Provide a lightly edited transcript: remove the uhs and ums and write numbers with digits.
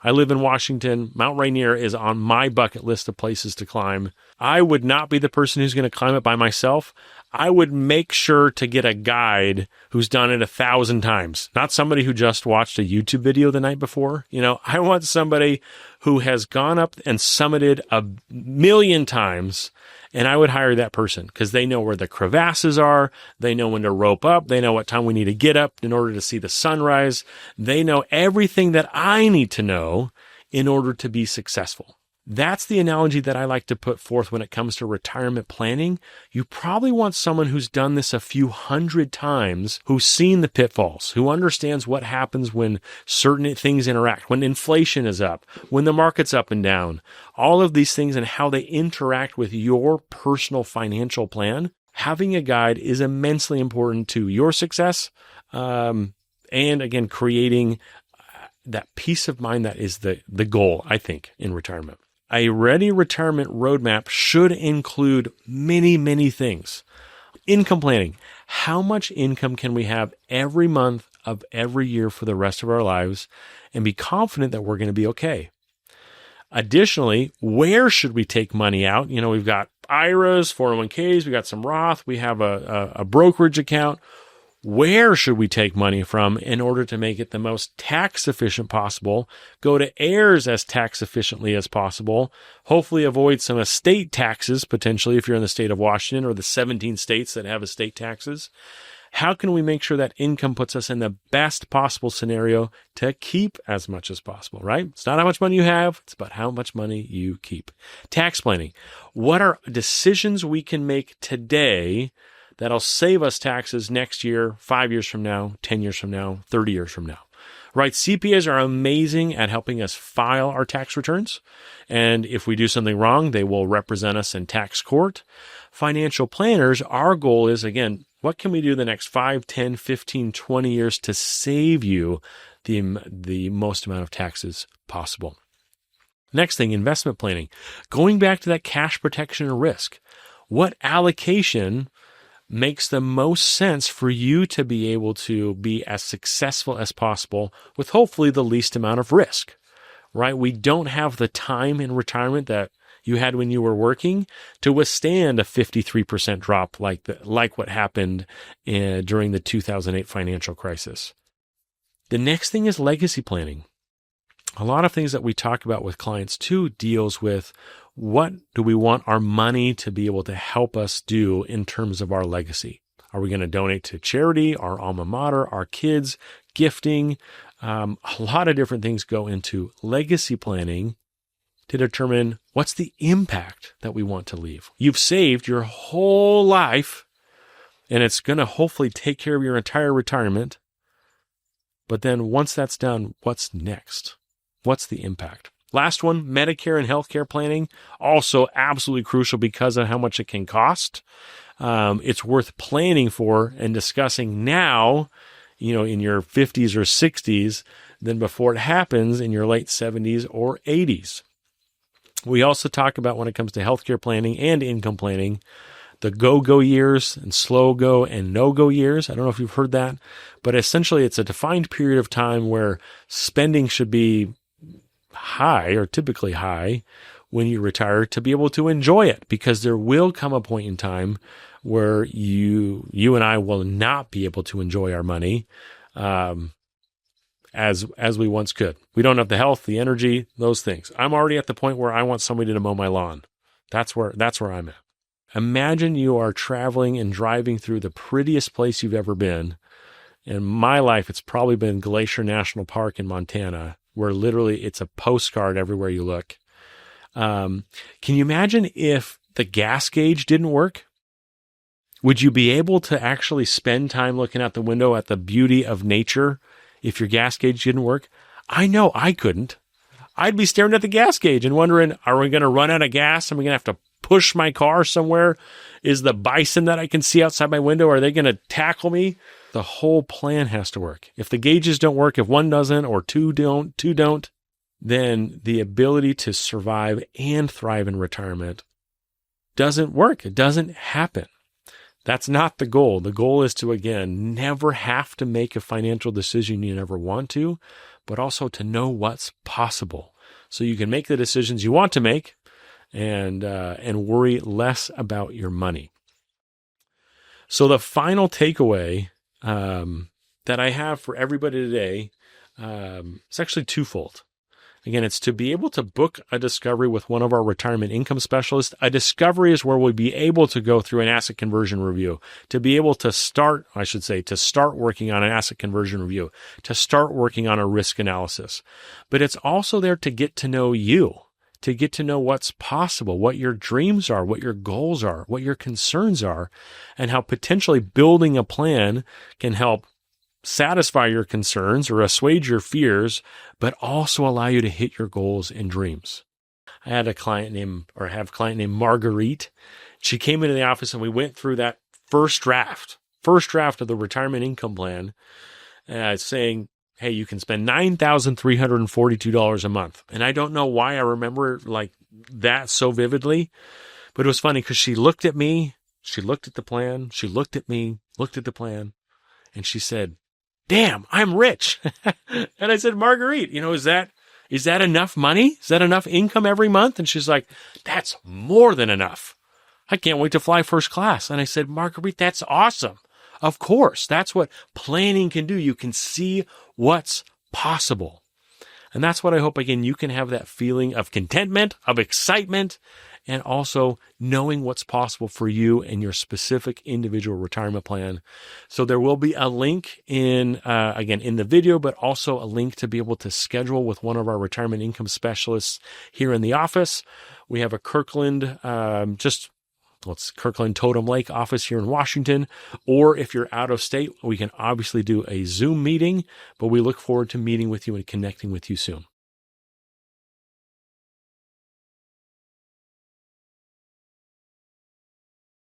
I live in Washington. Mount Rainier is on my bucket list of places to climb. I would not be the person who's going to climb it by myself. I would make sure to get a guide who's done it 1,000 times, not somebody who just watched a YouTube video the night before. I want somebody who has gone up and summited 1,000,000 times, and I would hire that person because they know where the crevasses are. They know when to rope up. They know what time we need to get up in order to see the sunrise. They know everything that I need to know in order to be successful. That's the analogy that I like to put forth when it comes to retirement planning. You probably want someone who's done this a few hundred times, who's seen the pitfalls, who understands what happens when certain things interact, when inflation is up, when the market's up and down, all of these things and how they interact with your personal financial plan. Having a guide is immensely important to your success. And again, creating that peace of mind that is the goal, I think, in retirement. A ready retirement roadmap should include many, many things. Income planning. How much income can we have every month of every year for the rest of our lives and be confident that we're going to be okay? Additionally, where should we take money out? We've got IRAs, 401ks, we got some Roth, we have a brokerage account. Where should we take money from in order to make it the most tax efficient possible? Go to heirs as tax efficiently as possible. Hopefully avoid some estate taxes, potentially if you're in the state of Washington or the 17 states that have estate taxes. How can we make sure that income puts us in the best possible scenario to keep as much as possible, right? It's not how much money you have. It's about how much money you keep. Tax planning. What are decisions we can make today that'll save us taxes next year, 5 years from now, 10 years from now, 30 years from now, right? CPAs are amazing at helping us file our tax returns. And if we do something wrong, they will represent us in tax court. Financial planners, our goal is, again, what can we do the next 5, 10, 15, 20 years to save you the most amount of taxes possible? Next thing, investment planning. Going back to that cash protection and risk. What allocation makes the most sense for you to be able to be as successful as possible with hopefully the least amount of risk, right? We don't have the time in retirement that you had when you were working to withstand a 53% drop like what happened during the 2008 financial crisis. The next thing is legacy planning. A lot of things that we talk about with clients too deals with what do we want our money to be able to help us do in terms of our legacy? Are we going to donate to charity, our alma mater, our kids, gifting? A lot of different things go into legacy planning to determine what's the impact that we want to leave. You've saved your whole life, and it's going to hopefully take care of your entire retirement. But then once that's done, what's next? What's the impact? Last one, Medicare and healthcare planning, also absolutely crucial because of how much it can cost. It's worth planning for and discussing now, in your 50s or 60s than before it happens in your late 70s or 80s. We also talk about when it comes to healthcare planning and income planning, the go-go years and slow-go and no-go years. I don't know if you've heard that, but essentially it's a defined period of time where spending should be high or typically high when you retire to be able to enjoy it, because there will come a point in time where you and I will not be able to enjoy our money as we once could. We don't have the health, the energy, those things. I'm already at the point where I want somebody to mow my lawn. That's where I'm at. Imagine you are traveling and driving through the prettiest place you've ever been. In my life, it's probably been Glacier National Park in Montana, where literally it's a postcard everywhere you look. Can you imagine if the gas gauge didn't work? Would you be able to actually spend time looking out the window at the beauty of nature if your gas gauge didn't work? I know I couldn't. I'd be staring at the gas gauge and wondering, are we going to run out of gas? Am I going to have to push my car somewhere? Is the bison that I can see outside my window, are they going to tackle me? The whole plan has to work. If the gauges don't work, if one doesn't or two don't, then the ability to survive and thrive in retirement doesn't work. It doesn't happen. That's not the goal. The goal is to, again, never have to make a financial decision you never want to, but also to know what's possible so you can make the decisions you want to make and worry less about your money. So the final takeaway that I have for everybody today, it's actually twofold. Again, it's to be able to book a discovery with one of our retirement income specialists. A discovery is where we'll be able to go through an asset conversion review, to be able to start working on an asset conversion review, to start working on a risk analysis. But it's also there to get to know you, to get to know what's possible, what your dreams are, what your goals are, what your concerns are, and how potentially building a plan can help satisfy your concerns or assuage your fears, but also allow you to hit your goals and dreams. I had a client named Marguerite. She came into the office and we went through that first draft of the retirement income plan, saying, hey, you can spend $9,342 a month. And I don't know why I remember like that so vividly, but it was funny because she looked at me, she looked at the plan, she looked at me, looked at the plan, and she said, damn, I'm rich. And I said, Marguerite, is that enough money? Is that enough income every month? And she's like, that's more than enough. I can't wait to fly first class. And I said, Marguerite, that's awesome. Of course, that's what planning can do. You can see what's possible. And that's what I hope, again, you can have that feeling of contentment, of excitement, and also knowing what's possible for you and your specific individual retirement plan. So there will be a link in the video, but also a link to be able to schedule with one of our retirement income specialists here in the office. We have a Kirkland, Kirkland Totem Lake office here in Washington. Or if you're out of state, we can obviously do a Zoom meeting, but we look forward to meeting with you and connecting with you soon.